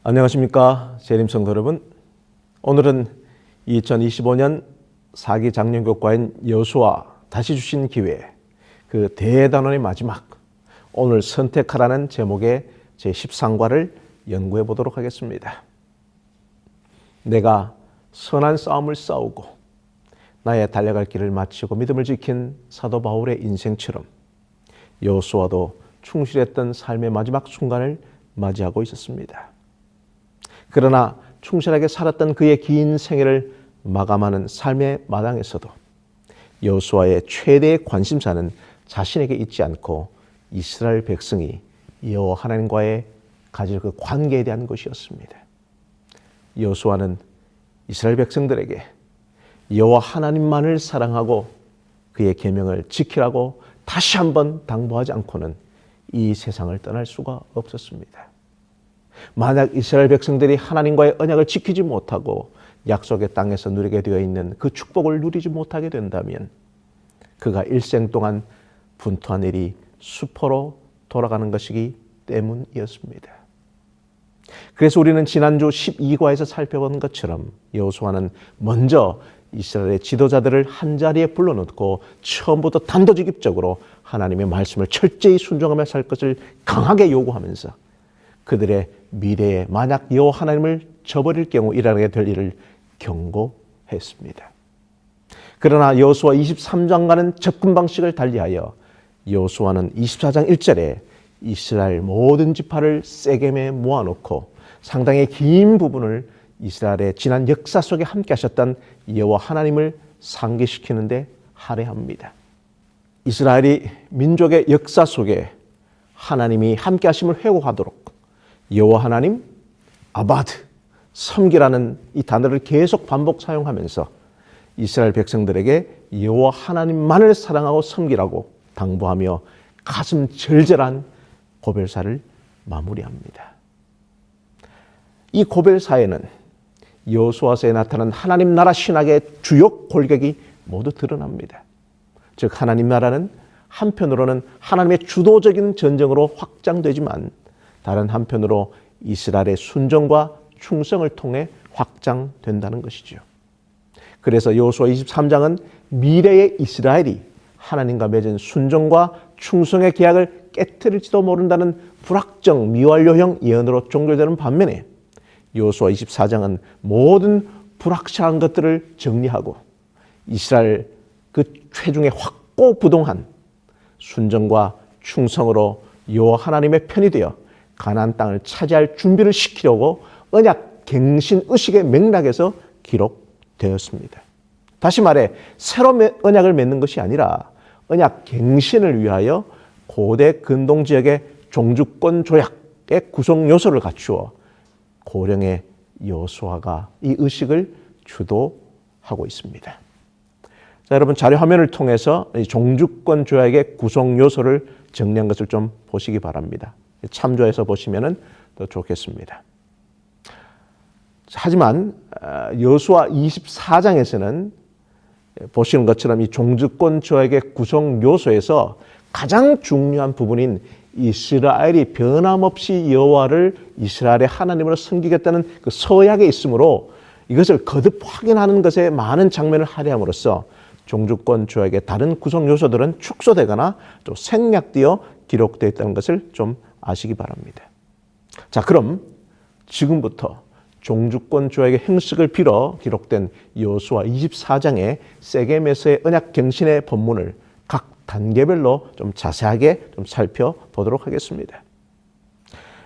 안녕하십니까 재림 성도 여러분. 오늘은 2025년 4기 작년교과인 여호수아 다시 주신 기회, 그 대단원의 마지막, 오늘 선택하라는 제목의 제13과를 연구해 보도록 하겠습니다. 내가 선한 싸움을 싸우고 나의 달려갈 길을 마치고 믿음을 지킨 사도 바울의 인생처럼 여호수아도 충실했던 삶의 마지막 순간을 맞이하고 있었습니다. 그러나 충실하게 살았던 그의 긴 생애를 마감하는 삶의 마당에서도 여호수아의 최대의 관심사는 자신에게 있지 않고 이스라엘 백성이 여호와 하나님과의 가질 그 관계에 대한 것이었습니다. 여호수아는 이스라엘 백성들에게 여호와 하나님만을 사랑하고 그의 계명을 지키라고 다시 한번 당부하지 않고는 이 세상을 떠날 수가 없었습니다. 만약 이스라엘 백성들이 하나님과의 언약을 지키지 못하고 약속의 땅에서 누리게 되어 있는 그 축복을 누리지 못하게 된다면 그가 일생 동안 분투한 일이 수포로 돌아가는 것이기 때문이었습니다. 그래서 우리는 지난주 12과에서 살펴본 것처럼 여호수아는 먼저 이스라엘의 지도자들을 한자리에 불러놓고 처음부터 단도직입적으로 하나님의 말씀을 철저히 순종하며 살 것을 강하게 요구하면서 그들의 미래에 만약 여호와 하나님을 저버릴 경우 일어나게 될 일을 경고했습니다. 그러나 여호수아 23장과는 접근 방식을 달리하여 여호수아는 24장 1절에 이스라엘 모든 지파를 세겜에 모아놓고 상당히 긴 부분을 이스라엘의 지난 역사 속에 함께 하셨던 여호와 하나님을 상기시키는데 할애합니다. 이스라엘이 민족의 역사 속에 하나님이 함께 하심을 회고하도록 여호와 하나님, 아바드, 섬기라는 이 단어를 계속 반복 사용하면서 이스라엘 백성들에게 여호와 하나님만을 사랑하고 섬기라고 당부하며 가슴 절절한 고별사를 마무리합니다. 이 고별사에는 여호수아서에 나타난 하나님 나라 신학의 주요 골격이 모두 드러납니다. 즉 하나님 나라는 한편으로는 하나님의 주도적인 전쟁으로 확장되지만 다른 한편으로 이스라엘의 순종과 충성을 통해 확장된다는 것이죠. 그래서 여호수아 23장은 미래의 이스라엘이 하나님과 맺은 순종과 충성의 계약을 깨트릴지도 모른다는 불확정 미완료형 예언으로 종결되는 반면에 여호수아 24장은 모든 불확실한 것들을 정리하고 이스라엘 그 체중에 확고부동한 순종과 충성으로 여호와 하나님의 편이 되어 가나안 땅을 차지할 준비를 시키려고 언약 갱신 의식의 맥락에서 기록되었습니다. 다시 말해 새로운 언약을 맺는 것이 아니라 언약 갱신을 위하여 고대 근동 지역의 종주권 조약의 구성 요소를 갖추어 고령의 여호수아가 이 의식을 주도하고 있습니다. 자, 여러분 자료 화면을 통해서 이 종주권 조약의 구성 요소를 정리한 것을 좀 보시기 바랍니다. 참조해서 보시면 더 좋겠습니다. 하지만 여호수아 24장에서는 보시는 것처럼 이 종주권 조약의 구성 요소에서 가장 중요한 부분인 이스라엘이 변함없이 여호와를 이스라엘의 하나님으로 섬기겠다는 그 서약에 있으므로 이것을 거듭 확인하는 것에 많은 장면을 할애함으로써 종주권 조약의 다른 구성 요소들은 축소되거나 또 생략되어 기록되어 있다는 것을 좀 아시기 바랍니다. 자, 그럼 지금부터 종주권 조약의 행식을 빌어 기록된 여호수아 24장의 세겜에서의 언약 갱신의 본문을 각 단계별로 좀 자세하게 좀 살펴보도록 하겠습니다.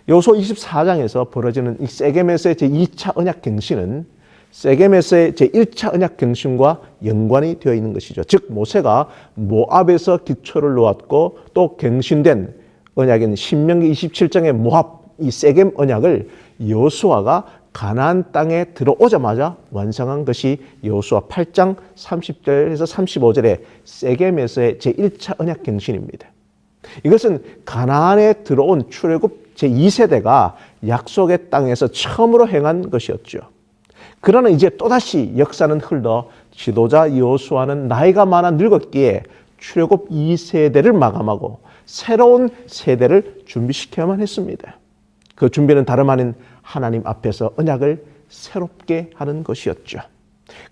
여호수아 24장에서 벌어지는 이 세겜에서의 제2차 언약 갱신은 세겜에서의 제1차 언약 갱신과 연관이 되어 있는 것이죠. 즉 모세가 모압에서 기초를 놓았고 또 갱신된 언약인 신명기 27장의 모압 이 세겜 언약을 여호수아가 가나안 땅에 들어오자마자 완성한 것이 여호수아 8장 30절에서 35절의 세겜에서의 제1차 언약 갱신입니다. 이것은 가나안에 들어온 출애굽 제2세대가 약속의 땅에서 처음으로 행한 것이었죠. 그러나 이제 또다시 역사는 흘러 지도자 여호수아는 나이가 많아 늙었기에 출애굽 2세대를 마감하고 새로운 세대를 준비시켜야만 했습니다. 그 준비는 다름 아닌 하나님 앞에서 언약을 새롭게 하는 것이었죠.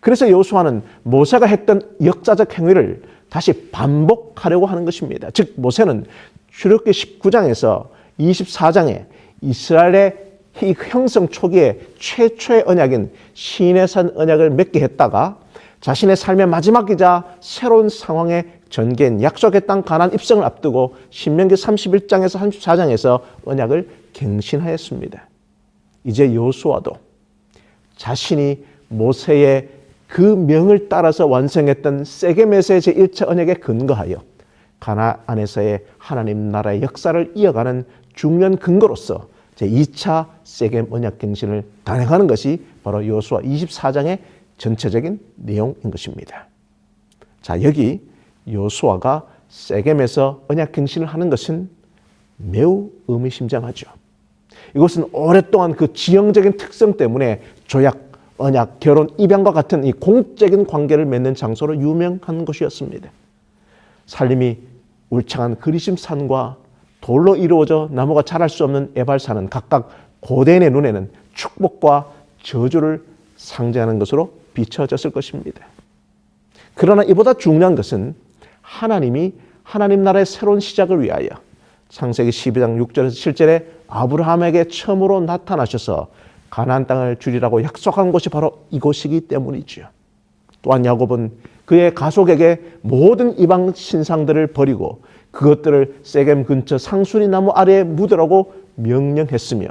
그래서 여호수아는 모세가 했던 역사적 행위를 다시 반복하려고 하는 것입니다. 즉 모세는 출애굽기 19장에서 24장에 이스라엘의 이 형성 초기에 최초의 언약인 시내산 언약을 맺게 했다가 자신의 삶의 마지막이자 새로운 상황에 전개인 약속의 땅 가나안 입성을 앞두고 신명기 31장에서 34장에서 언약을 갱신하였습니다. 이제 여호수아도 자신이 모세의 그 명을 따라서 완성했던 세겜에서의 제1차 언약에 근거하여 가나안에서의 하나님 나라의 역사를 이어가는 중요한 근거로서 제2차 세겜 언약 갱신을 단행하는 것이 바로 여호수아 24장의 전체적인 내용인 것입니다. 자, 여기 여호수아가 세겜에서 언약 갱신을 하는 것은 매우 의미심장하죠. 이것은 오랫동안 그 지형적인 특성 때문에 조약, 언약, 결혼, 입양과 같은 이 공적인 관계를 맺는 장소로 유명한 곳이었습니다. 산림이 울창한 그리심산과 돌로 이루어져 나무가 자랄 수 없는 에발산은 각각 고대인의 눈에는 축복과 저주를 상징하는 것으로 비춰졌을 것입니다. 그러나 이보다 중요한 것은 하나님이 하나님 나라의 새로운 시작을 위하여 창세기 12장 6절에서 7절에 아브라함에게 처음으로 나타나셔서 가나안 땅을 주리라고 약속한 곳이 바로 이곳이기 때문이죠. 또한 야곱은 그의 가족에게 모든 이방 신상들을 버리고 그것들을 세겜 근처 상수리 나무 아래에 묻으라고 명령했으며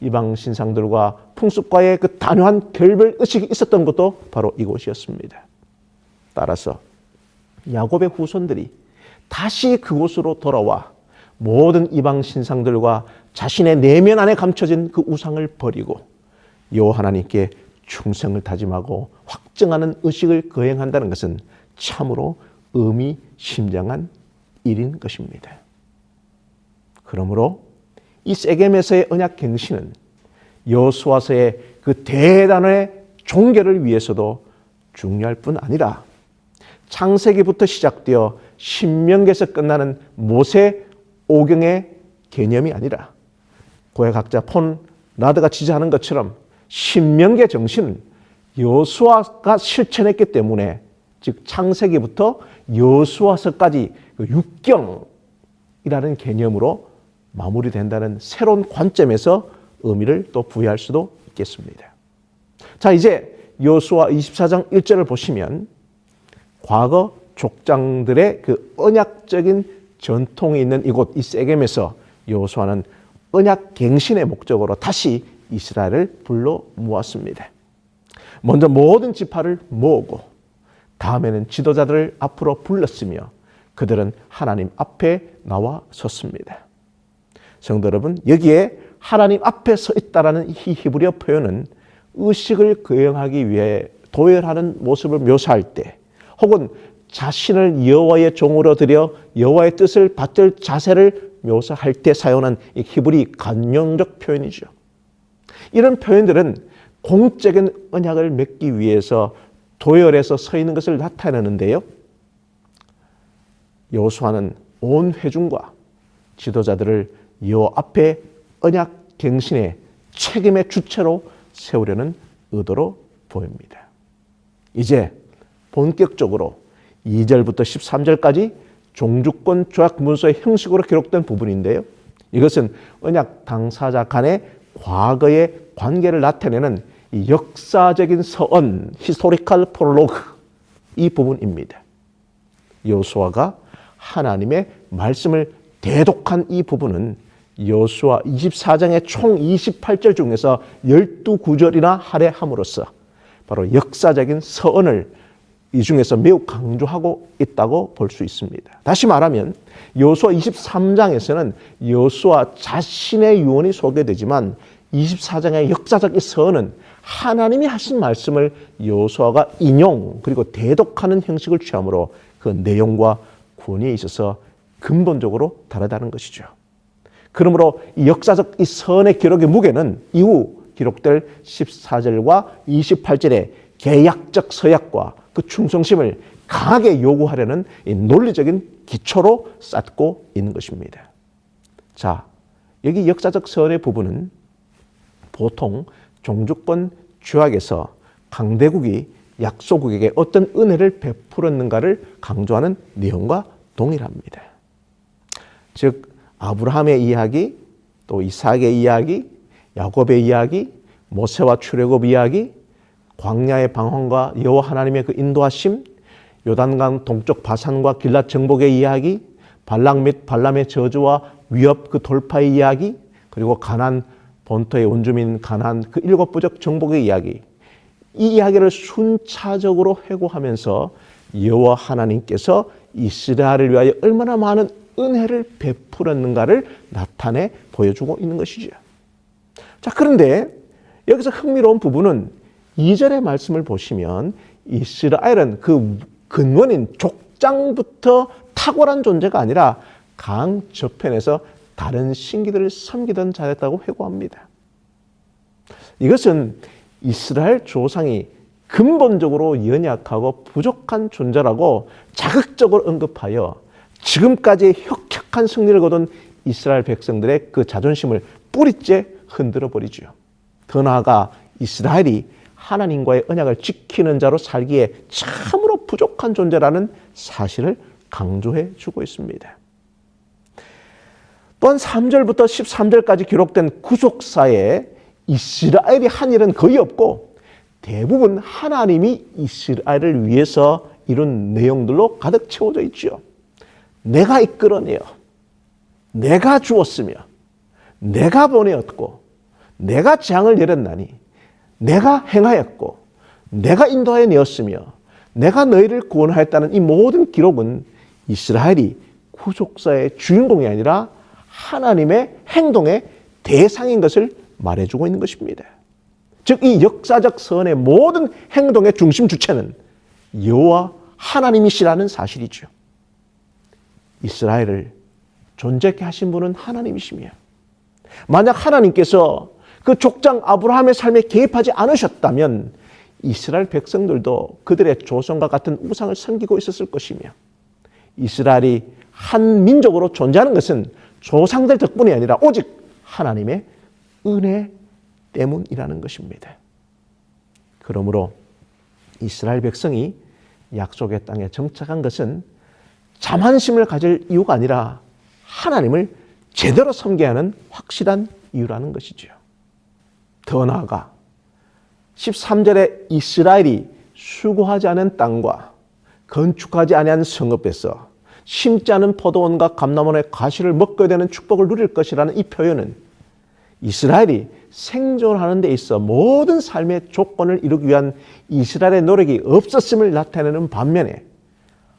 이방 신상들과 풍습과의 그 단호한 결별 의식이 있었던 것도 바로 이곳이었습니다. 따라서 야곱의 후손들이 다시 그곳으로 돌아와 모든 이방 신상들과 자신의 내면 안에 감춰진 그 우상을 버리고 여호와 하나님께 충성을 다짐하고 확증하는 의식을 거행한다는 것은 참으로 의미심장한 일인 것입니다. 그러므로 이 세겜에서의 언약 갱신은 여호수아서의 그 대단의 종결을 위해서도 중요할 뿐 아니라 창세기부터 시작되어 신명기에서 끝나는 모세 오경의 개념이 아니라 고해각자 폰 라드가 지지하는 것처럼 신명기의 정신은 여호수아가 실천했기 때문에 즉 창세기부터 여호수아서까지 그 육경이라는 개념으로 마무리된다는 새로운 관점에서 의미를 또 부여할 수도 있겠습니다. 자, 이제 여호수아 24장 1절을 보시면 과거 족장들의 그 언약적인 전통이 있는 이곳 이 세겜에서 여호수아는 언약 갱신의 목적으로 다시 이스라엘을 불러 모았습니다. 먼저 모든 지파를 모으고 다음에는 지도자들을 앞으로 불렀으며 그들은 하나님 앞에 나와 섰습니다. 성도 여러분, 여기에 하나님 앞에 서 있다라는 이 히브리어 표현은 의식을 거행하기 위해 도열하는 모습을 묘사할 때 혹은 자신을 여호와의 종으로 드려 여호와의 뜻을 받들 자세를 묘사할 때 사용하는 이 히브리 관용적 표현이죠. 이런 표현들은 공적인 언약을 맺기 위해서 도열해서 서 있는 것을 나타내는데요. 여호수아는 온 회중과 지도자들을 여호와 앞에 언약 갱신의 책임의 주체로 세우려는 의도로 보입니다. 이제 본격적으로 2절부터 13절까지 종주권 조약 문서의 형식으로 기록된 부분인데요. 이것은 언약 당사자 간의 과거의 관계를 나타내는 이 역사적인 서언, 히스토리컬 프롤로그 이 부분입니다. 여호수아가 하나님의 말씀을 대독한 이 부분은 여호수아 24장의 총 28절 중에서 12구절이나 할애함으로써 바로 역사적인 서언을 이 중에서 매우 강조하고 있다고 볼 수 있습니다. 다시 말하면 여호수아 23장에서는 여호수아 자신의 유언이 소개되지만 24장의 역사적 서언은 하나님이 하신 말씀을 여호수아가 인용 그리고 대독하는 형식을 취함으로 그 내용과 권위에 있어서 근본적으로 다르다는 것이죠. 그러므로 이 역사적 이 서언의 기록의 무게는 이후 기록될 14절과 28절의 계약적 서약과 그 충성심을 강하게 요구하려는 이 논리적인 기초로 쌓고 있는 것입니다. 자, 여기 역사적 서언의 부분은 보통 종주권 조약에서 강대국이 약소국에게 어떤 은혜를 베풀었는가를 강조하는 내용과 동일합니다. 즉 아브라함의 이야기, 또 이삭의 이야기, 야곱의 이야기, 모세와 출애굽 이야기, 광야의 방황과 여호와 하나님의 그 인도하심, 요단강 동쪽 바산과 길랏 정복의 이야기, 발락 및 발람의 저주와 위협 그 돌파의 이야기, 그리고 가나안 본토의 원주민 가나안 그 7 부족 정복의 이야기, 이 이야기를 순차적으로 회고하면서 여호와 하나님께서 이스라엘을 위하여 얼마나 많은 은혜를 베풀었는가를 나타내 보여주고 있는 것이죠. 자, 그런데 여기서 흥미로운 부분은 2절의 말씀을 보시면 이스라엘은 그 근원인 족장부터 탁월한 존재가 아니라 강 저편에서 다른 신기들을 섬기던 자였다고 회고합니다. 이것은 이스라엘 조상이 근본적으로 연약하고 부족한 존재라고 자극적으로 언급하여 지금까지의 혁혁한 승리를 거둔 이스라엘 백성들의 그 자존심을 뿌리째 흔들어 버리죠. 더 나아가 이스라엘이 하나님과의 언약을 지키는 자로 살기에 참으로 부족한 존재라는 사실을 강조해 주고 있습니다. 또한 3절부터 13절까지 기록된 구속사에 이스라엘이 한 일은 거의 없고 대부분 하나님이 이스라엘을 위해서 이룬 내용들로 가득 채워져 있죠. 내가 이끌어내어, 내가 주었으며, 내가 보내었고, 내가 장을 열었나니, 내가 행하였고, 내가 인도하여 내었으며, 내가 너희를 구원하였다는 이 모든 기록은 이스라엘이 구속사의 주인공이 아니라 하나님의 행동의 대상인 것을 말해주고 있는 것입니다. 즉 이 역사적 선의 모든 행동의 중심 주체는 여호와 하나님이시라는 사실이죠. 이스라엘을 존재케 하신 분은 하나님이시며 만약 하나님께서 그 족장 아브라함의 삶에 개입하지 않으셨다면 이스라엘 백성들도 그들의 조상과 같은 우상을 섬기고 있었을 것이며 이스라엘이 한 민족으로 존재하는 것은 조상들 덕분이 아니라 오직 하나님의 은혜 때문이라는 것입니다. 그러므로 이스라엘 백성이 약속의 땅에 정착한 것은 자만심을 가질 이유가 아니라 하나님을 제대로 섬겨야 하는 확실한 이유라는 것이죠. 더 나아가 13절에 이스라엘이 수고하지 않은 땅과 건축하지 아니한 성읍에서 심지 않은 포도원과 감람원의 과실을 먹게 되는 축복을 누릴 것이라는 이 표현은 이스라엘이 생존하는 데 있어 모든 삶의 조건을 이루기 위한 이스라엘의 노력이 없었음을 나타내는 반면에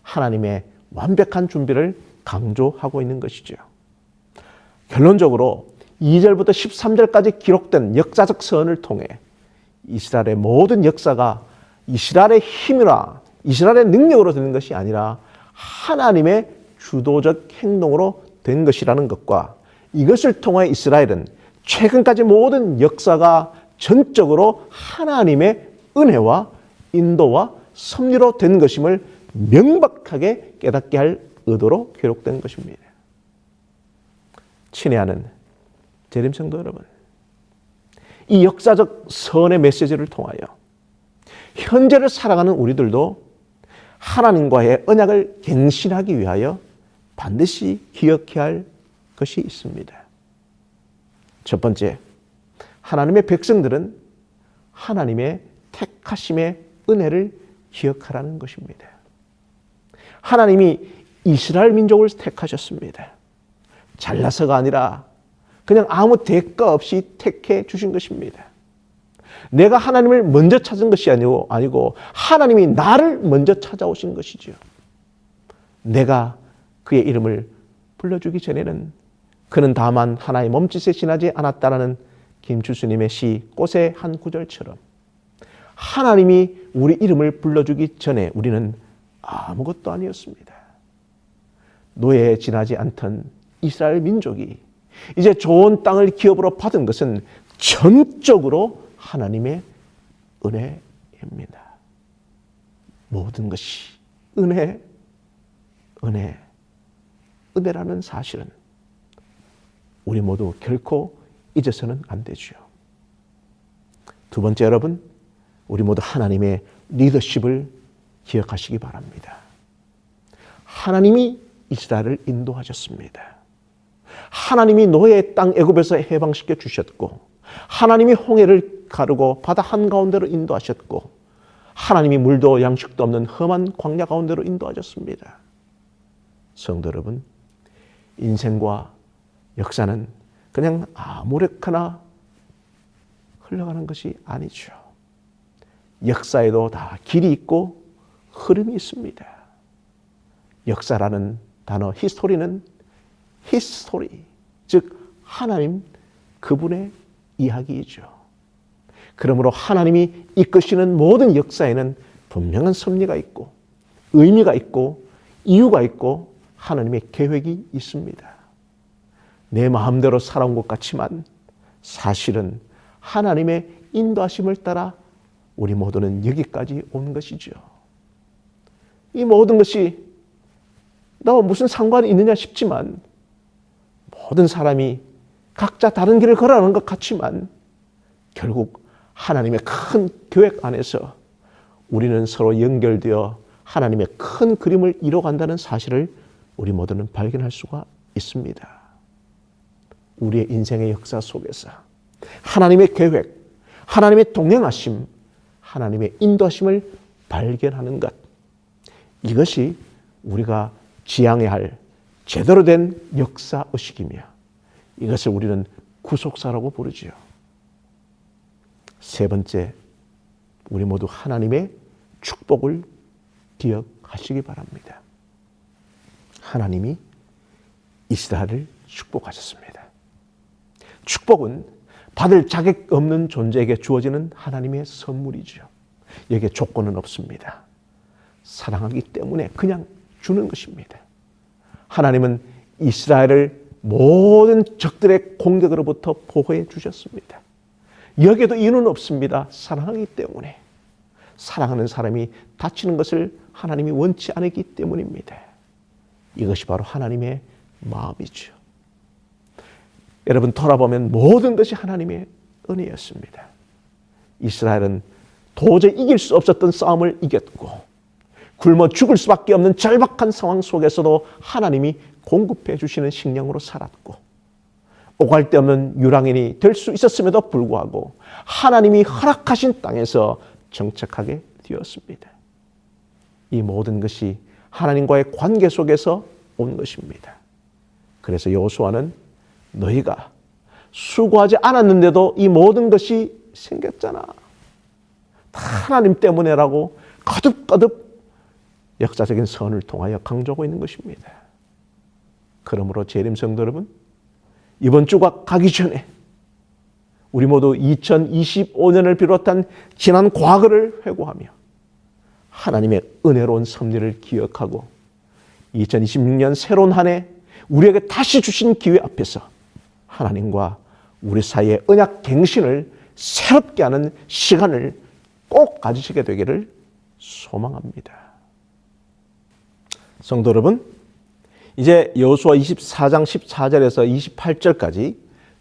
하나님의 완벽한 준비를 강조하고 있는 것이죠. 결론적으로 2절부터 13절까지 기록된 역사적 선을 통해 이스라엘의 모든 역사가 이스라엘의 힘이나 이스라엘의 능력으로 되는 것이 아니라 하나님의 주도적 행동으로 된 것이라는 것과 이것을 통해 이스라엘은 최근까지 모든 역사가 전적으로 하나님의 은혜와 인도와 섭리로 된 것임을 명백하게 깨닫게 할 의도로 기록된 것입니다. 친애하는 재림 성도 여러분, 이 역사적 선의 메시지를 통하여 현재를 살아가는 우리들도 하나님과의 언약을 갱신하기 위하여 반드시 기억해야 할 것이 있습니다. 첫 번째, 하나님의 백성들은 하나님의 택하심의 은혜를 기억하라는 것입니다. 하나님이 이스라엘 민족을 택하셨습니다. 잘나서가 아니라 그냥 아무 대가 없이 택해 주신 것입니다. 내가 하나님을 먼저 찾은 것이 아니고 하나님이 나를 먼저 찾아오신 것이죠. 내가 그의 이름을 불러주기 전에는 그는 다만 하나의 몸짓에 지나지 않았다라는 김주수님의 시 꽃의 한 구절처럼 하나님이 우리 이름을 불러주기 전에 우리는 아무것도 아니었습니다. 노예에 지나지 않던 이스라엘 민족이 이제 좋은 땅을 기업으로 받은 것은 전적으로 하나님의 은혜입니다. 모든 것이 은혜라는 사실은 우리 모두 결코 잊어서는 안 되죠. 두 번째, 여러분, 우리 모두 하나님의 리더십을 기억하시기 바랍니다. 하나님이 이스라엘을 인도하셨습니다. 하나님이 노예의 땅 애굽에서 해방시켜 주셨고, 하나님이 홍해를 가르고 바다 한가운데로 인도하셨고, 하나님이 물도 양식도 없는 험한 광야 가운데로 인도하셨습니다. 성도 여러분, 인생과 역사는 그냥 아무렇게나 흘러가는 것이 아니죠. 역사에도 다 길이 있고 흐름이 있습니다. 역사라는 단어, 히스토리는 히스토리, 즉 하나님 그분의 이야기이죠. 그러므로 하나님이 이끄시는 모든 역사에는 분명한 섭리가 있고 의미가 있고 이유가 있고 하나님의 계획이 있습니다. 내 마음대로 살아온 것 같지만 사실은 하나님의 인도하심을 따라 우리 모두는 여기까지 온 것이죠. 이 모든 것이 나와 무슨 상관이 있느냐 싶지만 모든 사람이 각자 다른 길을 걸어가는 것 같지만 결국 하나님의 큰 계획 안에서 우리는 서로 연결되어 하나님의 큰 그림을 이뤄간다는 사실을 우리 모두는 발견할 수가 있습니다. 우리의 인생의 역사 속에서 하나님의 계획, 하나님의 동행하심, 하나님의 인도하심을 발견하는 것, 이것이 우리가 지향해야 할 제대로 된 역사의식이며 이것을 우리는 구속사라고 부르지요. 세 번째, 우리 모두 하나님의 축복을 기억하시기 바랍니다. 하나님이 이스라엘을 축복하셨습니다. 축복은 받을 자격 없는 존재에게 주어지는 하나님의 선물이죠. 여기에 조건은 없습니다. 사랑하기 때문에 그냥 주는 것입니다. 하나님은 이스라엘을 모든 적들의 공격으로부터 보호해 주셨습니다. 여기에도 이유는 없습니다. 사랑하기 때문에. 사랑하는 사람이 다치는 것을 하나님이 원치 않기 때문입니다. 이것이 바로 하나님의 마음이죠. 여러분, 돌아보면 모든 것이 하나님의 은혜였습니다. 이스라엘은 도저히 이길 수 없었던 싸움을 이겼고 굶어 죽을 수밖에 없는 절박한 상황 속에서도 하나님이 공급해 주시는 식량으로 살았고 오갈 데 없는 유랑인이 될 수 있었음에도 불구하고 하나님이 허락하신 땅에서 정착하게 되었습니다. 이 모든 것이 하나님과의 관계 속에서 온 것입니다. 그래서 여호수아는 너희가 수고하지 않았는데도 이 모든 것이 생겼잖아. 다 하나님 때문에라고 거듭거듭 역사적인 선을 통하여 강조하고 있는 것입니다. 그러므로 재림 성도 여러분, 이번 주가 가기 전에 우리 모두 2025년을 비롯한 지난 과거를 회고하며 하나님의 은혜로운 섭리를 기억하고 2026년 새로운 한 해 우리에게 다시 주신 기회 앞에서 하나님과 우리 사이의 언약 갱신을 새롭게 하는 시간을 꼭 가지시게 되기를 소망합니다. 성도 여러분, 이제 여호수아 24장 14절에서 28절까지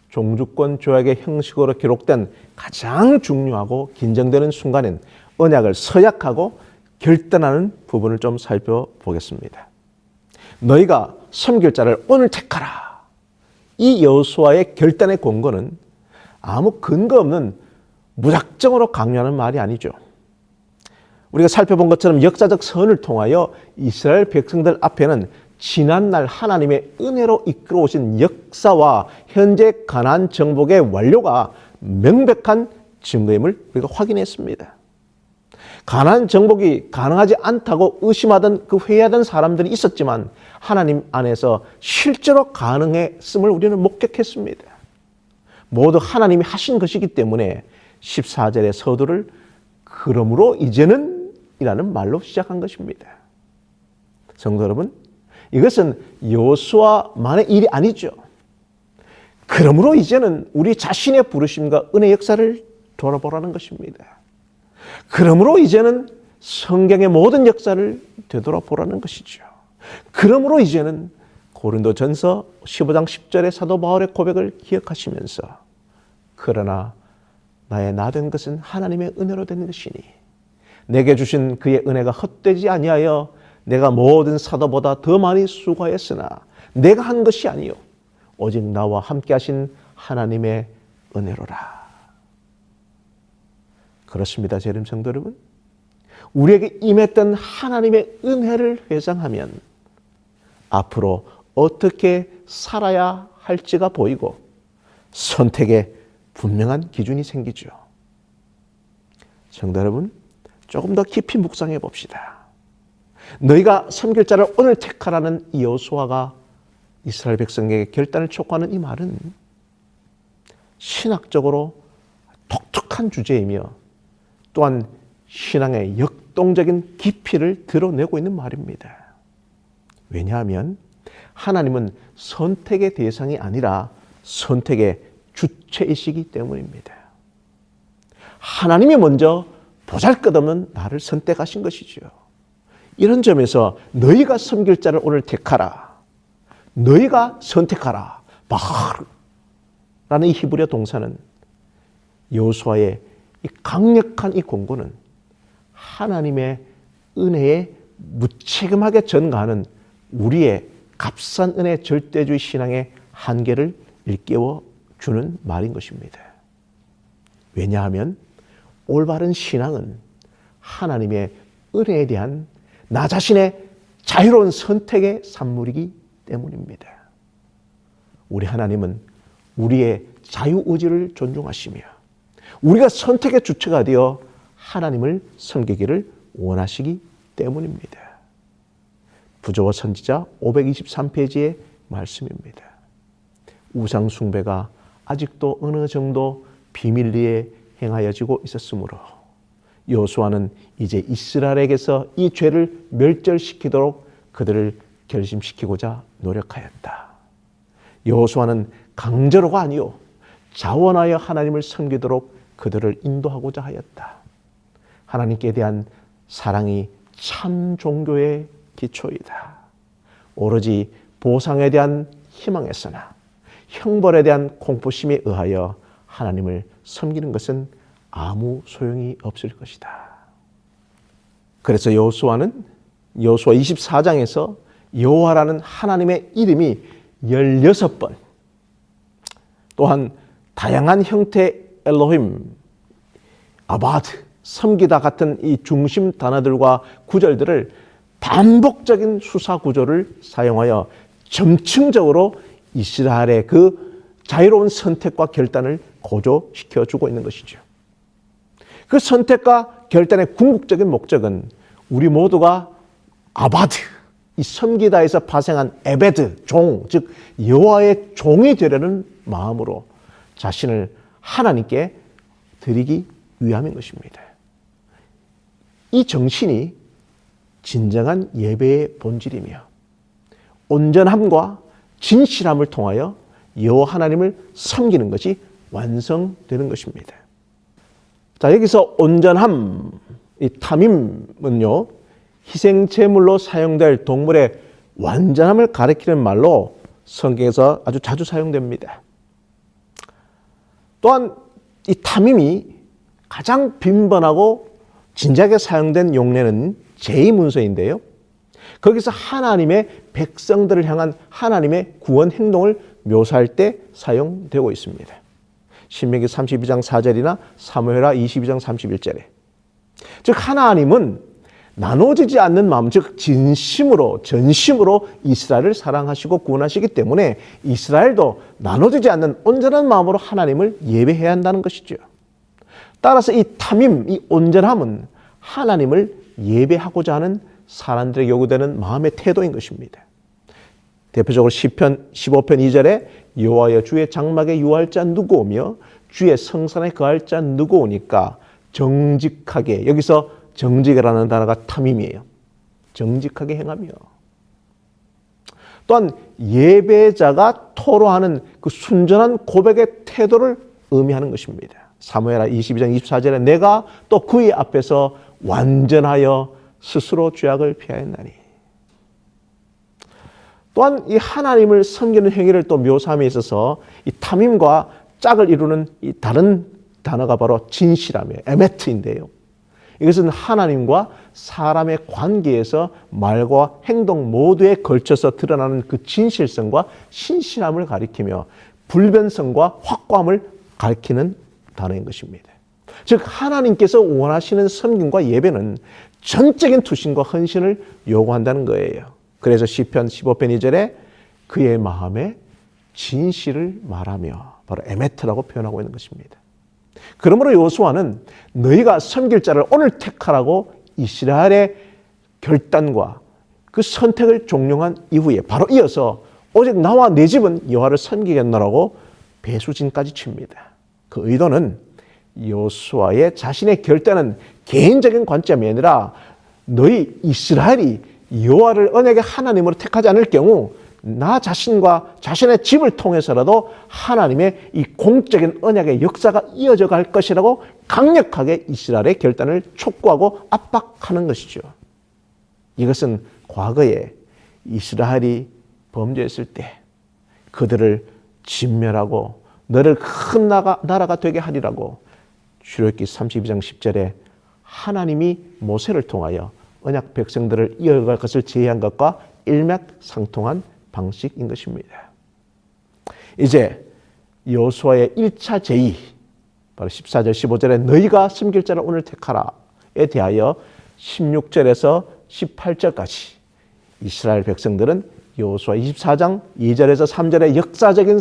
종주권 조약의 형식으로 기록된 가장 중요하고 긴장되는 순간엔 언약을 서약하고 결단하는 부분을 좀 살펴보겠습니다. 너희가 섬길 자를 오늘 택하라. 이 여호수아의 결단의 권고는 아무 근거 없는 무작정으로 강요하는 말이 아니죠. 우리가 살펴본 것처럼 역사적 선을 통하여 이스라엘 백성들 앞에는 지난날 하나님의 은혜로 이끌어 오신 역사와 현재 가나안 정복의 완료가 명백한 증거임을 우리가 확인했습니다. 가나안 정복이 가능하지 않다고 의심하던 그 회의하던 사람들이 있었지만 하나님 안에서 실제로 가능했음을 우리는 목격했습니다. 모두 하나님이 하신 것이기 때문에 14절의 서두를 그러므로 이제는 이라는 말로 시작한 것입니다. 성도 여러분, 이것은 여호수아만의 일이 아니죠. 그러므로 이제는 우리 자신의 부르심과 은혜 역사를 돌아보라는 것입니다. 그러므로 이제는 성경의 모든 역사를 되돌아보라는 것이죠. 그러므로 이제는 고린도전서 15장 10절의 사도 바울의 고백을 기억하시면서 그러나 나의 나 된 것은 하나님의 은혜로 된 것이니 내게 주신 그의 은혜가 헛되지 아니하여 내가 모든 사도보다 더 많이 수고하였으나 내가 한 것이 아니요 오직 나와 함께 하신 하나님의 은혜로라. 그렇습니다. 제 이름 성도 여러분. 우리에게 임했던 하나님의 은혜를 회상하면 앞으로 어떻게 살아야 할지가 보이고 선택에 분명한 기준이 생기죠. 성도 여러분, 조금 더 깊이 묵상해 봅시다. 너희가 섬길 자를 오늘 택하라는 이 여호수아가 이스라엘 백성에게 결단을 촉구하는 이 말은 신학적으로 독특한 주제이며 또한 신앙의 역동적인 깊이를 드러내고 있는 말입니다. 왜냐하면 하나님은 선택의 대상이 아니라 선택의 주체이시기 때문입니다. 하나님이 먼저 보잘것없는 나를 선택하신 것이죠. 이런 점에서 너희가 섬길 자를 오늘 택하라. 너희가 선택하라. 라는 이 히브리어 동사는 여호수아의 이 강력한 이 공고는 하나님의 은혜에 무책임하게 전가하는 우리의 값싼 은혜 절대주의 신앙의 한계를 일깨워 주는 말인 것입니다. 왜냐하면 올바른 신앙은 하나님의 은혜에 대한 나 자신의 자유로운 선택의 산물이기 때문입니다. 우리 하나님은 우리의 자유의지를 존중하시며 우리가 선택의 주체가 되어 하나님을 섬기기를 원하시기 때문입니다. 부조와 선지자 523페이지의 말씀입니다. 우상 숭배가 아직도 어느 정도 비밀리에 행하여지고 있었으므로 여호수아는 이제 이스라엘에게서 이 죄를 멸절시키도록 그들을 결심시키고자 노력하였다. 여호수아는 강제로가 아니요 자원하여 하나님을 섬기도록 그들을 인도하고자 하였다. 하나님께 대한 사랑이 참 종교의 기초이다. 오로지 보상에 대한 희망에서나 형벌에 대한 공포심에 의하여 하나님을 섬기는 것은 아무 소용이 없을 것이다. 그래서 여호수아는 여호수아 24장에서 여호와라는 하나님의 이름이 16번 또한 다양한 형태의 엘로힘, 아바드, 섬기다 같은 이 중심 단어들과 구절들을 반복적인 수사 구조를 사용하여 점층적으로 이스라엘의 그 자유로운 선택과 결단을 고조시켜주고 있는 것이죠. 그 선택과 결단의 궁극적인 목적은 우리 모두가 아바드, 이 섬기다에서 파생한 에베드, 종, 즉 여호와의 종이 되려는 마음으로 자신을 하나님께 드리기 위함인 것입니다. 이 정신이 진정한 예배의 본질이며 온전함과 진실함을 통하여 여호와 하나님을 섬기는 것이 완성되는 것입니다. 자, 여기서 온전함, 이 탐임은요, 희생제물로 사용될 동물의 완전함을 가리키는 말로 성경에서 아주 자주 사용됩니다. 또한 이 탐임이 가장 빈번하고 진작에 사용된 용례는 제2문서인데요. 거기서 하나님의 백성들을 향한 하나님의 구원 행동을 묘사할 때 사용되고 있습니다. 신명기 32장 4절이나 사무엘하 22장 31절에. 즉 하나님은 나눠지지 않는 마음, 즉 진심으로 전심으로 이스라엘을 사랑하시고 구원하시기 때문에 이스라엘도 나눠지지 않는 온전한 마음으로 하나님을 예배해야 한다는 것이죠. 따라서 이 탐임, 이 온전함은 하나님을 예배하고자 하는 사람들에게 요구되는 마음의 태도인 것입니다. 대표적으로 시편 15편 2절에 여호와여 주의 장막에 유할 자 누구오며 주의 성산에 거할 자 누구오니까 정직하게, 여기서 정직이라는 단어가 탐임이에요. 정직하게 행하며. 또한 예배자가 토로하는 그 순전한 고백의 태도를 의미하는 것입니다. 사무엘하 22장 24절에 내가 또 그의 앞에서 완전하여 스스로 죄악을 피하였나니. 또한 이 하나님을 섬기는 행위를 또 묘사함에 있어서 이 탐임과 짝을 이루는 이 다른 단어가 바로 진실함이에요. 에메트인데요. 이것은 하나님과 사람의 관계에서 말과 행동 모두에 걸쳐서 드러나는 그 진실성과 신실함을 가리키며 불변성과 확고함을 가리키는 단어인 것입니다. 즉 하나님께서 원하시는 섬김과 예배는 전적인 투신과 헌신을 요구한다는 거예요. 그래서 시편 15편 2절에 그의 마음에 진실을 말하며 바로 에메트라고 표현하고 있는 것입니다. 그러므로 여호수아는 너희가 섬길 자를 오늘 택하라고 이스라엘의 결단과 그 선택을 종용한 이후에 바로 이어서 오직 나와 내 집은 여호와를 섬기겠노라고 배수진까지 칩니다. 그 의도는 여호수아의 자신의 결단은 개인적인 관점이 아니라 너희 이스라엘이 여호와를 언약의 하나님으로 택하지 않을 경우 나 자신과 자신의 집을 통해서라도 하나님의 이 공적인 언약의 역사가 이어져 갈 것이라고 강력하게 이스라엘의 결단을 촉구하고 압박하는 것이죠. 이것은 과거에 이스라엘이 범죄했을 때 그들을 진멸하고 너를 큰 나라가 되게 하리라고 출애굽기 32장 10절에 하나님이 모세를 통하여 언약 백성들을 이어갈 것을 제의한 것과 일맥상통한 방식인 것입니다. 이제 여호수아의 1차 제의, 바로 14절 15절에 너희가 섬길 자를 오늘 택하라에 대하여 16절에서 18절까지 이스라엘 백성들은 여호수아 24장 2절에서 3절의 역사적인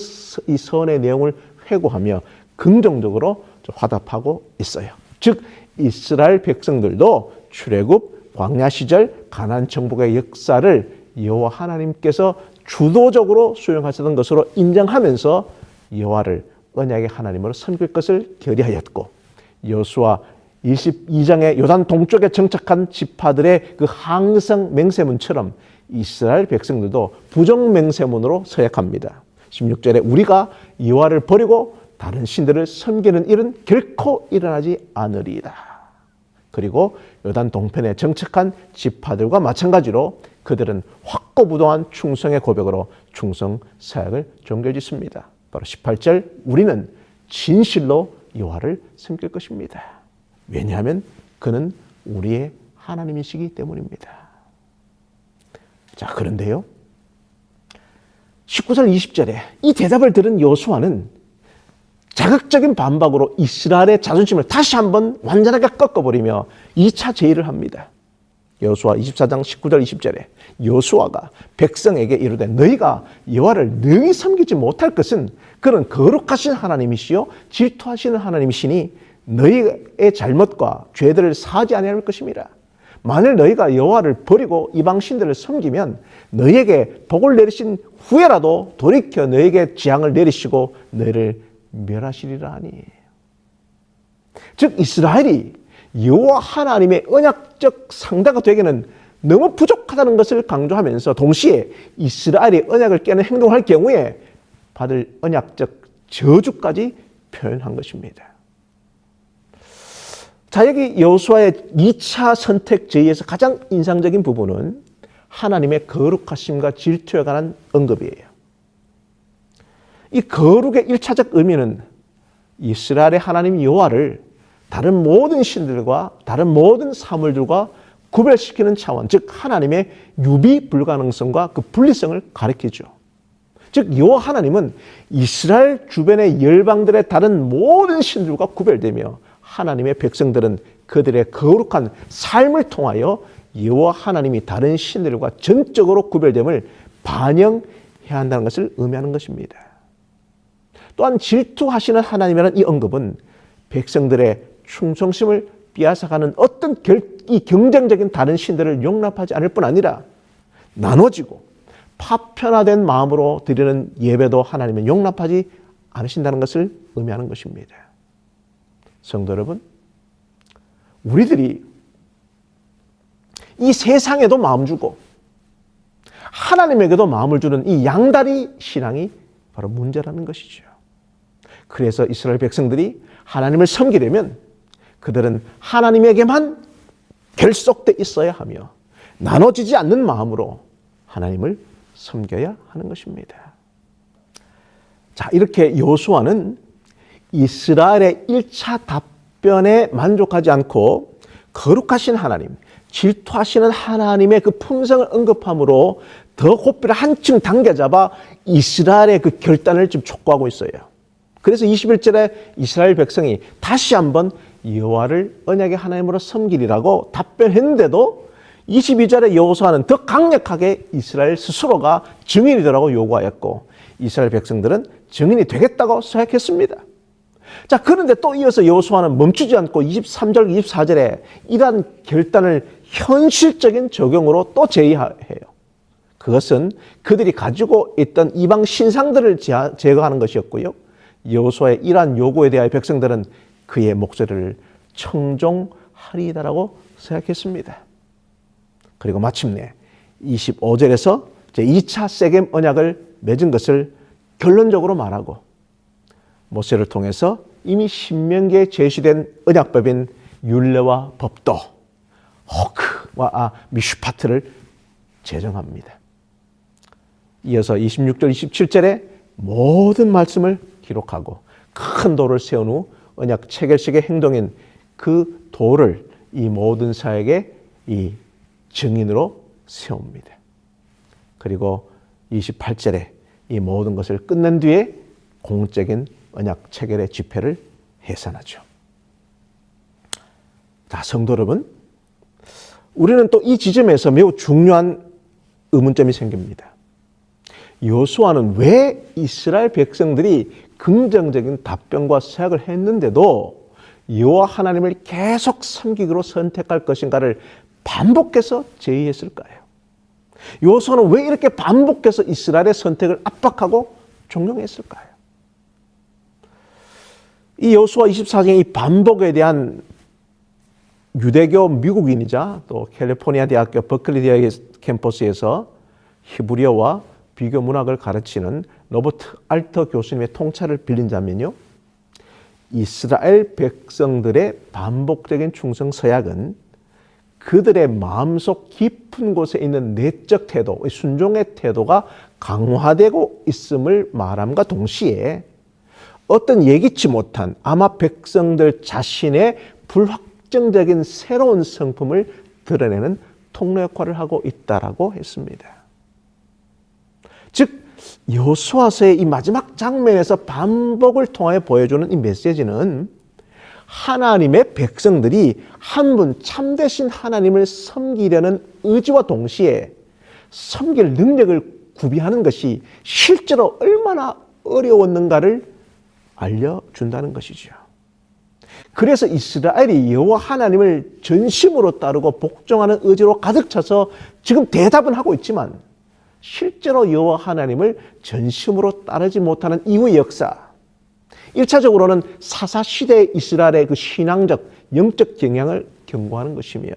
이 선의 내용을 회고하며 긍정적으로 화답하고 있어요. 즉 이스라엘 백성들도 출애굽, 광야 시절 가나안 정복의 역사를 여호와 하나님께서 주도적으로 수용하셨던 것으로 인정하면서 여호와를 언약의 하나님으로 섬길 것을 결의하였고 여호수아 22장의 요단 동쪽에 정착한 지파들의 그 항성 맹세문처럼 이스라엘 백성들도 부정 맹세문으로 서약합니다. 16절에 우리가 여호와를 버리고 다른 신들을 섬기는 일은 결코 일어나지 않으리이다. 그리고 요단 동편에 정착한 지파들과 마찬가지로 그들은 확고부동한 충성의 고백으로 충성 사역을 종결짓습니다. 바로 18절 우리는 진실로 여호와를 섬길 것입니다. 왜냐하면 그는 우리의 하나님이시기 때문입니다. 자, 그런데요. 19절 20절에 이 대답을 들은 여호수아는 자극적인 반박으로 이스라엘의 자존심을 다시 한번 완전하게 꺾어버리며 2차 제의를 합니다. 여호수아 24장 19절 20절에 여호수아가 백성에게 이르되 너희가 여호와를 능히 섬기지 못할 것은 그는 거룩하신 하나님이시요 질투하시는 하나님이시니 너희의 잘못과 죄들을 사하지 아니할 것임이라. 만일 너희가 여호와를 버리고 이방 신들을 섬기면 너희에게 복을 내리신 후에라도 돌이켜 너희에게 재앙을 내리시고 너희를 멸하시리라 하니. 즉 이스라엘이 여호와 하나님의 언약적 상대가 되기는 너무 부족하다는 것을 강조하면서 동시에 이스라엘이 언약을 깨는 행동을 할 경우에 받을 언약적 저주까지 표현한 것입니다. 자, 여기 여호수아의 2차 선택 제의에서 가장 인상적인 부분은 하나님의 거룩하심과 질투에 관한 언급이에요. 이 거룩의 1차적 의미는 이스라엘의 하나님 여호와를 다른 모든 신들과 다른 모든 사물들과 구별시키는 차원, 즉 하나님의 유비 불가능성과 그 분리성을 가리키죠. 즉 여호와 하나님은 이스라엘 주변의 열방들의 다른 모든 신들과 구별되며 하나님의 백성들은 그들의 거룩한 삶을 통하여 여호와 하나님이 다른 신들과 전적으로 구별됨을 반영해야 한다는 것을 의미하는 것입니다. 또한 질투하시는 하나님이라는 이 언급은 백성들의 충성심을 빼앗아가는 어떤 이 경쟁적인 다른 신들을 용납하지 않을 뿐 아니라 나눠지고 파편화된 마음으로 드리는 예배도 하나님은 용납하지 않으신다는 것을 의미하는 것입니다. 성도 여러분, 우리들이 이 세상에도 마음 주고 하나님에게도 마음을 주는 이 양다리 신앙이 바로 문제라는 것이죠. 그래서 이스라엘 백성들이 하나님을 섬기려면 그들은 하나님에게만 결속돼 있어야 하며 나눠지지 않는 마음으로 하나님을 섬겨야 하는 것입니다. 자, 이렇게 여호수아는 이스라엘의 1차 답변에 만족하지 않고 거룩하신 하나님, 질투하시는 하나님의 그 품성을 언급함으로 더 고삐를 한층 당겨잡아 이스라엘의 그 결단을 지금 촉구하고 있어요. 그래서 21절에 이스라엘 백성이 다시 한번 여호와를 언약의 하나님으로 섬기리라고 답변했는데도 22절에 여호수아는 더 강력하게 이스라엘 스스로가 증인이 되라고 요구하였고 이스라엘 백성들은 증인이 되겠다고 서약했습니다. 자, 그런데 또 이어서 여호수아는 멈추지 않고 23절, 24절에 이러한 결단을 현실적인 적용으로 또 제의해요. 그것은 그들이 가지고 있던 이방 신상들을 제거하는 것이었고요. 여호수아의 이러한 요구에 대하여 백성들은 그의 목소리를 청종하리이다라고 생각했습니다. 그리고 마침내 25절에서 제2차 세겜 언약을 맺은 것을 결론적으로 말하고 모세를 통해서 이미 신명기에 제시된 언약법인 율례와 법도 호크와 미슈파트를 제정합니다. 이어서 26절, 27절에 모든 말씀을 기록하고 큰 돌을 세운 후 언약 체결식의 행동인 그 돌을 이 모든 사역의 이 증인으로 세웁니다. 그리고 28절에 이 모든 것을 끝낸 뒤에 공적인 언약 체결의 집회를 해산하죠. 자, 성도 여러분, 우리는 또 이 지점에서 매우 중요한 의문점이 생깁니다. 여호수아는 왜 이스라엘 백성들이 긍정적인 답변과 서약을 했는데도 여호와 하나님을 계속 섬기기로 선택할 것인가를 반복해서 제의했을까요? 여호수아는 왜 이렇게 반복해서 이스라엘의 선택을 압박하고 종용했을까요? 이 여호수아 24장의 이 반복에 대한 유대교 미국인이자 또 캘리포니아 대학교 버클리 대학의 캠퍼스에서 히브리어와 비교 문학을 가르치는 로버트 알터 교수님의 통찰을 빌린다면요, 이스라엘 백성들의 반복적인 충성 서약은 그들의 마음속 깊은 곳에 있는 내적 태도, 순종의 태도가 강화되고 있음을 말함과 동시에 어떤 예기치 못한 아마 백성들 자신의 불확정적인 새로운 성품을 드러내는 통로 역할을 하고 있다라고 했습니다. 즉 여호수아서의 이 마지막 장면에서 반복을 통하여 보여주는 이 메시지는 하나님의 백성들이 한 분 참되신 하나님을 섬기려는 의지와 동시에 섬길 능력을 구비하는 것이 실제로 얼마나 어려웠는가를 알려준다는 것이죠. 그래서 이스라엘이 여호와 하나님을 전심으로 따르고 복종하는 의지로 가득 차서 지금 대답은 하고 있지만 실제로 여호와 하나님을 전심으로 따르지 못하는 이후의 역사, 1차적으로는 사사시대의 이스라엘의 그 신앙적, 영적 경향을 경고하는 것이며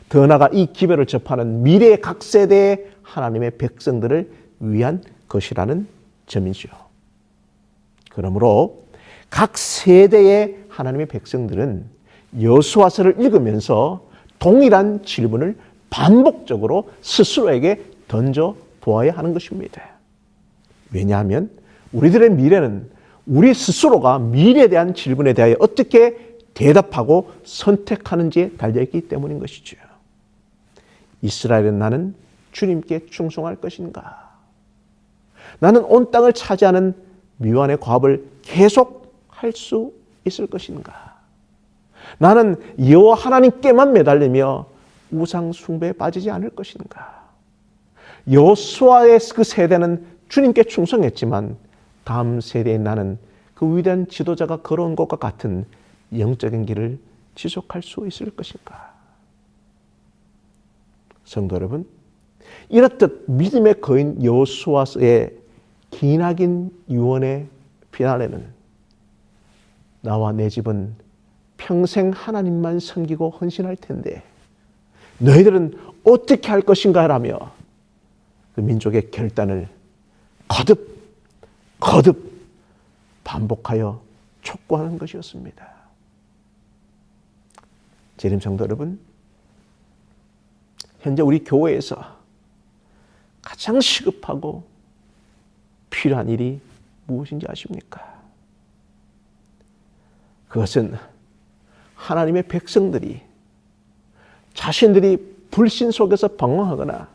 더 나아가 이 기별을 접하는 미래의 각 세대의 하나님의 백성들을 위한 것이라는 점이죠. 그러므로 각 세대의 하나님의 백성들은 여호수아서를 읽으면서 동일한 질문을 반복적으로 스스로에게 던져 보아야 하는 것입니다. 왜냐하면 우리들의 미래는 우리 스스로가 미래에 대한 질문에 대하여 어떻게 대답하고 선택하는지에 달려있기 때문인 것이죠. 이스라엘은 나는 주님께 충성할 것인가? 나는 온 땅을 차지하는 미완의 과업을 계속 할 수 있을 것인가? 나는 여호와 하나님께만 매달리며 우상 숭배에 빠지지 않을 것인가? 여호수아의 그 세대는 주님께 충성했지만 다음 세대의 나는 그 위대한 지도자가 걸어온 것과 같은 영적인 길을 지속할 수 있을 것인가? 성도 여러분, 이렇듯 믿음의 거인 여호수아의 기나긴 유언의 피날레는 나와 내 집은 평생 하나님만 섬기고 헌신할 텐데 너희들은 어떻게 할 것인가 라며 그 민족의 결단을 거듭 반복하여 촉구하는 것이었습니다. 재림 성도 여러분, 현재 우리 교회에서 가장 시급하고 필요한 일이 무엇인지 아십니까? 그것은 하나님의 백성들이 자신들이 불신 속에서 방황하거나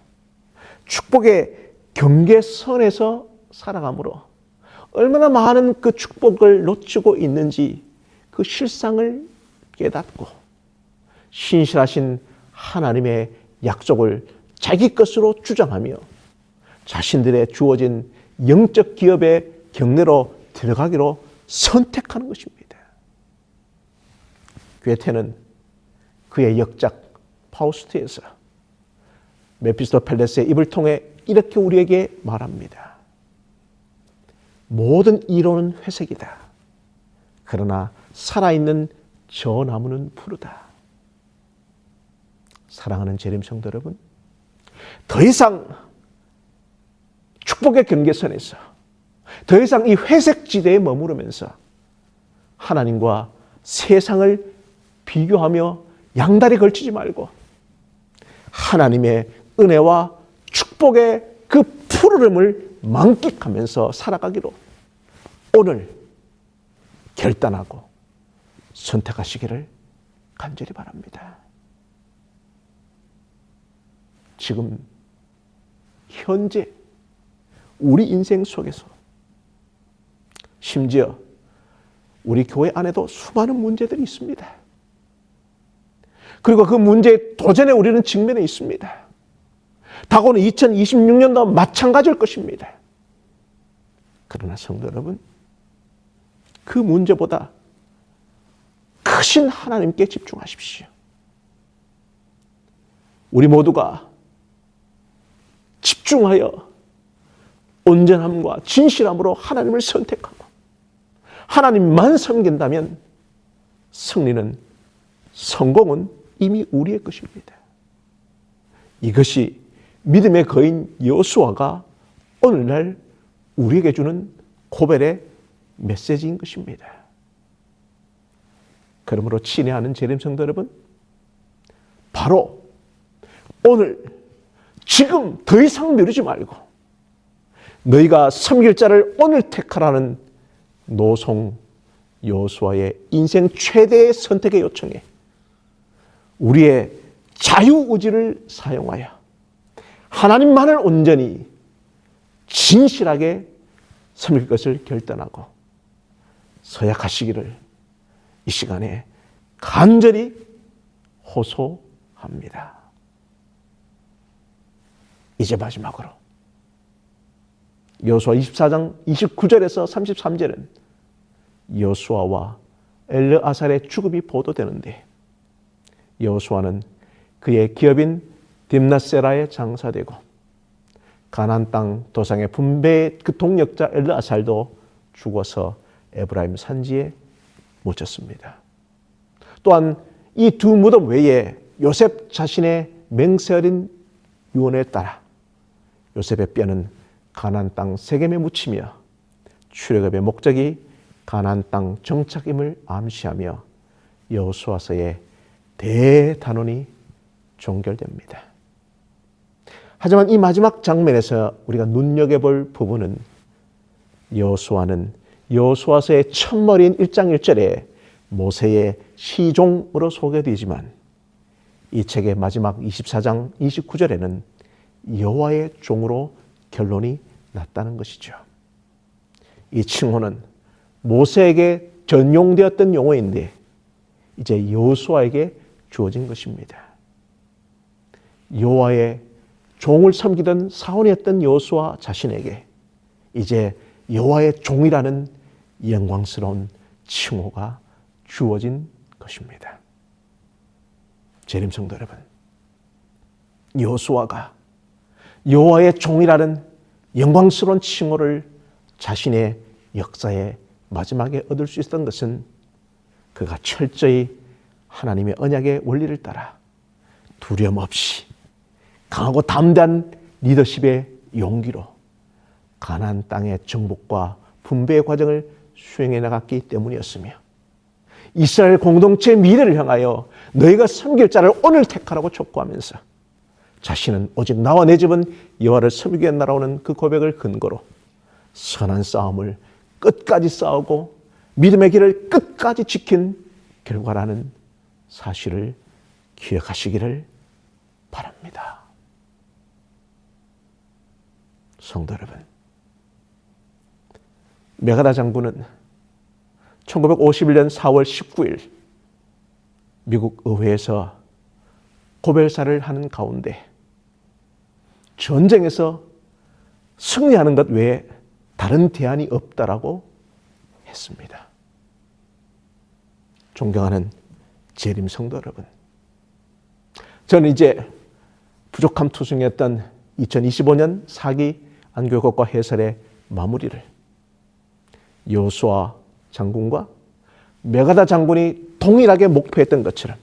축복의 경계선에서 살아가므로 얼마나 많은 그 축복을 놓치고 있는지 그 실상을 깨닫고 신실하신 하나님의 약속을 자기 것으로 주장하며 자신들의 주어진 영적 기업의 경내로 들어가기로 선택하는 것입니다. 괴테는 그의 역작 파우스트에서 메피스토펠레스의 입을 통해 이렇게 우리에게 말합니다. 모든 이론은 회색이다. 그러나 살아있는 저 나무는 푸르다. 사랑하는 재림 성도 여러분, 더 이상 축복의 경계선에서 더 이상 이 회색 지대에 머무르면서 하나님과 세상을 비교하며 양다리 걸치지 말고 하나님의 은혜와 축복의 그 푸르름을 만끽하면서 살아가기로 오늘 결단하고 선택하시기를 간절히 바랍니다. 지금 현재 우리 인생 속에서 심지어 우리 교회 안에도 수많은 문제들이 있습니다. 그리고 그 문제의 도전에 우리는 직면해 있습니다. 다가오는 2026년도 마찬가지일 것입니다. 그러나 성도 여러분, 그 문제보다 크신 하나님께 집중하십시오. 우리 모두가 집중하여 온전함과 진실함으로 하나님을 선택하고 하나님만 섬긴다면 승리는, 성공은 이미 우리의 것입니다. 이것이 믿음의 거인 여호수아가 오늘날 우리에게 주는 고벨의 메시지인 것입니다. 그러므로 친애하는 재림 성도 여러분, 바로 오늘 지금 더 이상 미루지 말고 너희가 섬길 자를 오늘 택하라는 노송 여호수아의 인생 최대의 선택의 요청에 우리의 자유의지를 사용하여 하나님만을 온전히 진실하게 섬길 것을 결단하고 서약하시기를 이 시간에 간절히 호소합니다. 이제 마지막으로 여호수아 24장 29절에서 33절은 여호수아와 엘르아살의 죽음이 보도되는데 여호수아는 그의 기업인 딥낫세라에 장사되고 가나안 땅 도상의 분배의 그 동력자 엘르아살도 죽어서 에브라임 산지에 묻혔습니다. 또한 이 두 무덤 외에 요셉 자신의 맹세 어린 유언에 따라 요셉의 뼈는 가나안 땅 세겜에 묻히며 출애굽의 목적이 가나안 땅 정착임을 암시하며 여호수아서의 대단원이 종결됩니다. 하지만 이 마지막 장면에서 우리가 눈여겨볼 부분은 여호수아는 여호수아서의 첫머리인 1장 1절에 모세의 시종으로 소개되지만 이 책의 마지막 24장 29절에는 여호와의 종으로 결론이 났다는 것이죠. 이 칭호는 모세에게 전용되었던 용어인데 이제 여호수아에게 주어진 것입니다. 여호와의 종을 섬기던 사원이었던 여호수아 자신에게 이제 여호와의 종이라는 영광스러운 칭호가 주어진 것입니다. 재림 성도 여러분, 여호수아가 여호와의 종이라는 영광스러운 칭호를 자신의 역사의 마지막에 얻을 수 있었던 것은 그가 철저히 하나님의 언약의 원리를 따라 두려움 없이 강하고 담대한 리더십의 용기로 가나안 땅의 정복과 분배의 과정을 수행해 나갔기 때문이었으며 이스라엘 공동체의 미래를 향하여 너희가 섬길 자를 오늘 택하라고 촉구하면서 자신은 오직 나와 내 집은 여호와를 섬기게 날아오는 그 고백을 근거로 선한 싸움을 끝까지 싸우고 믿음의 길을 끝까지 지킨 결과라는 사실을 기억하시기를 바랍니다. 성도 여러분, 메가다 장군은 1951년 4월 19일 미국 의회에서 고별사를 하는 가운데 전쟁에서 승리하는 것 외에 다른 대안이 없다라고 했습니다. 존경하는 재림 성도 여러분, 저는 이제 부족함 투성이었던 2025년 사기 안교국과 해설의 마무리를 여호수아 장군과 메가다 장군이 동일하게 목표했던 것처럼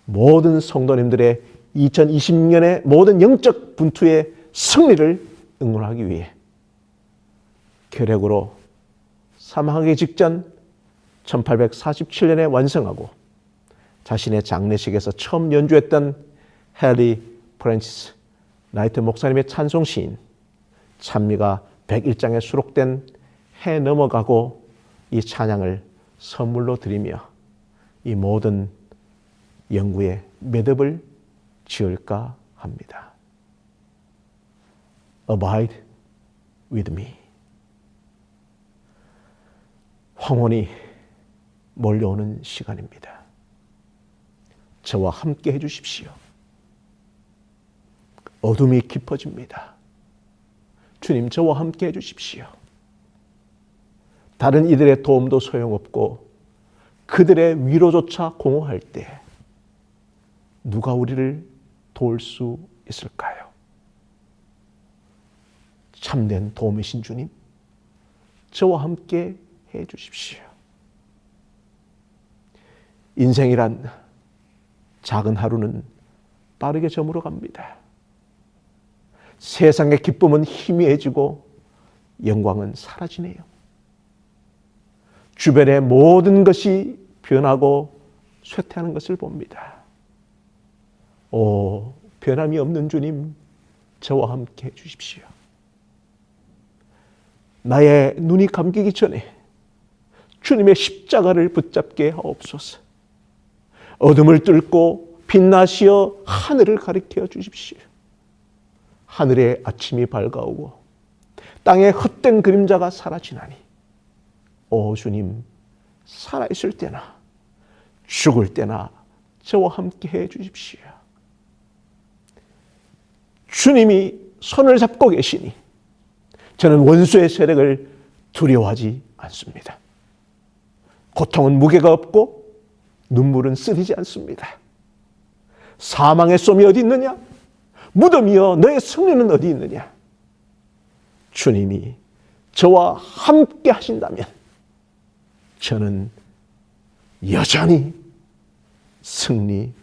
모든 성도님들의 2020년의 모든 영적 분투의 승리를 응원하기 위해 결핵으로 사망하기 직전 1847년에 완성하고 자신의 장례식에서 처음 연주했던 해리 프랜시스 나이트 목사님의 찬송시인 찬미가 101장에 수록된 해 넘어가고 이 찬양을 선물로 드리며 이 모든 영구의 매듭을 지을까 합니다. Abide with me. 황혼이 몰려오는 시간입니다. 저와 함께 해주십시오. 어둠이 깊어집니다. 주님, 저와 함께 해주십시오. 다른 이들의 도움도 소용없고 그들의 위로조차 공허할 때 누가 우리를 도울 수 있을까요? 참된 도움이신 주님, 저와 함께 해 주십시오. 인생이란 작은 하루는 빠르게 저물어 갑니다. 세상의 기쁨은 희미해지고 영광은 사라지네요. 주변의 모든 것이 변하고 쇠퇴하는 것을 봅니다. 오, 변함이 없는 주님, 저와 함께 해 주십시오. 나의 눈이 감기기 전에 주님의 십자가를 붙잡게 하옵소서. 어둠을 뚫고 빛나시어 하늘을 가리켜 주십시오. 하늘의 아침이 밝아오고 땅의 헛된 그림자가 사라지나니 오 주님, 살아있을 때나 죽을 때나 저와 함께 해 주십시오. 주님이 손을 잡고 계시니 저는 원수의 세력을 두려워하지 않습니다. 고통은 무게가 없고 눈물은 쓰리지 않습니다. 사망의 솜이 어디 있느냐? 무덤이여 너의 승리는 어디 있느냐? 주님이 저와 함께 하신다면 저는 여전히 승리합니다.